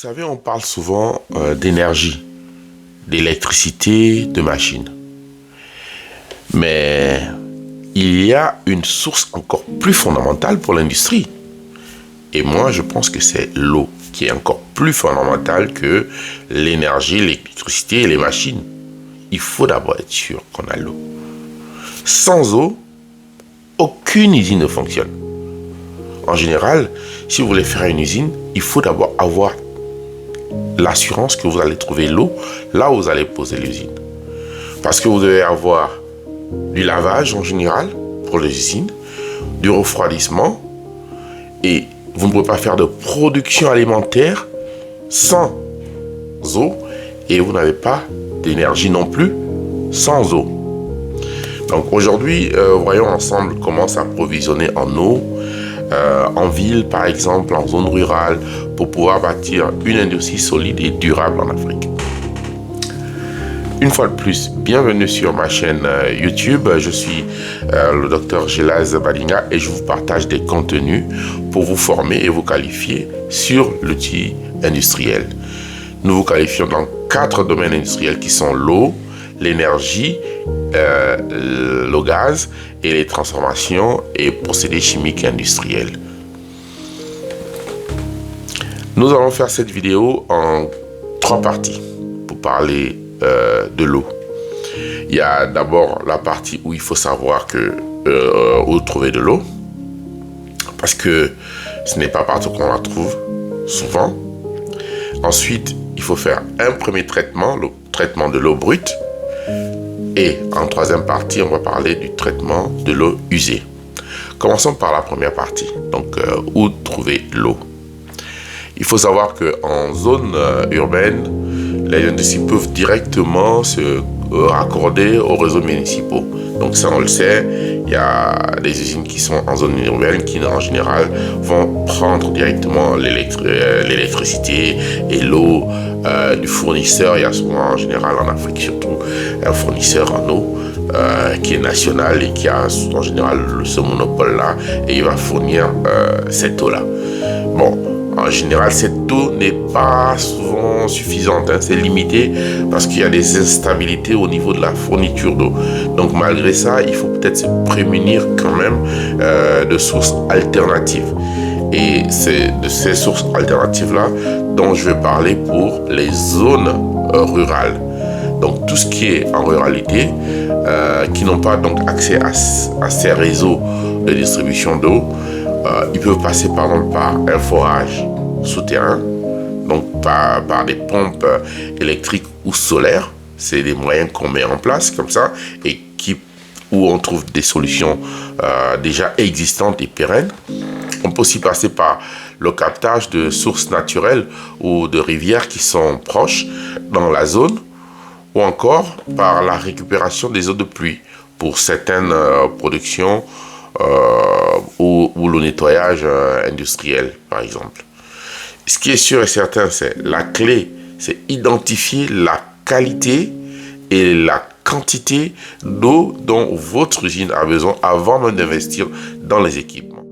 savez, on parle souvent d'énergie, d'électricité, de machines. Mais il y a une source encore plus fondamentale pour l'industrie. Et moi, je pense que c'est l'eau, qui est encore plus fondamentale que l'énergie, l'électricité et les machines. Il faut d'abord être sûr qu'on a l'eau. Sans eau, aucune usine ne fonctionne. En général, si vous voulez faire une usine, il faut d'abord avoir l'assurance que vous allez trouver l'eau là où vous allez poser l'usine. Parce que vous devez avoir du lavage en général pour les usines, du refroidissement, et vous ne pouvez pas faire de production alimentaire sans eau, et vous n'avez pas d'énergie non plus sans eau. Donc aujourd'hui, voyons ensemble comment s'approvisionner en eau, en ville par exemple, en zone rurale, pour pouvoir bâtir une industrie solide et durable en Afrique. Une fois de plus, bienvenue sur ma chaîne YouTube. Je suis le docteur Gelaz Badinga et je vous partage des contenus pour vous former et vous qualifier sur l'outil industriel. Nous vous qualifions dans 4 domaines industriels qui sont l'eau, l'énergie, le gaz et les transformations et procédés chimiques et industriels. Nous allons faire cette vidéo en 3 parties pour parler de l'eau. Il y a d'abord la partie où il faut savoir où trouver de l'eau, parce que ce n'est pas partout qu'on la trouve souvent. Ensuite, il faut faire un premier traitement, le traitement de l'eau brute. Et en 3e partie, on va parler du traitement de l'eau usée. Commençons par la première partie. Donc, où trouver l'eau? Il faut savoir qu'en zone urbaine, les industries peuvent directement se raccorder aux réseaux municipaux. Donc ça, on le sait, il y a des usines qui sont en zone urbaine qui, en général, vont prendre directement l'électricité et l'eau du fournisseur. Il y a souvent, en général, en Afrique surtout, un fournisseur en eau qui est national et qui a, en général, ce monopole-là, et il va fournir cette eau-là. Bon, en général, cette eau n'est pas souvent suffisante, c'est limité parce qu'il y a des instabilités au niveau de la fourniture d'eau. Donc malgré ça, il faut peut-être se prémunir quand même de sources alternatives. Et c'est de ces sources alternatives-là dont je vais parler pour les zones rurales. Donc tout ce qui est en ruralité, qui n'ont pas donc accès à ces réseaux de distribution d'eau, ils peuvent passer par exemple par un forage souterrain, donc par des pompes électriques ou solaires. C'est des moyens qu'on met en place comme ça et où on trouve des solutions déjà existantes et pérennes. On peut aussi passer par le captage de sources naturelles ou de rivières qui sont proches dans la zone, ou encore par la récupération des eaux de pluie pour certaines productions ou le nettoyage industriel, par exemple. Ce qui est sûr et certain, c'est la clé, c'est identifier la qualité et la quantité d'eau dont votre usine a besoin avant même d'investir dans les équipements.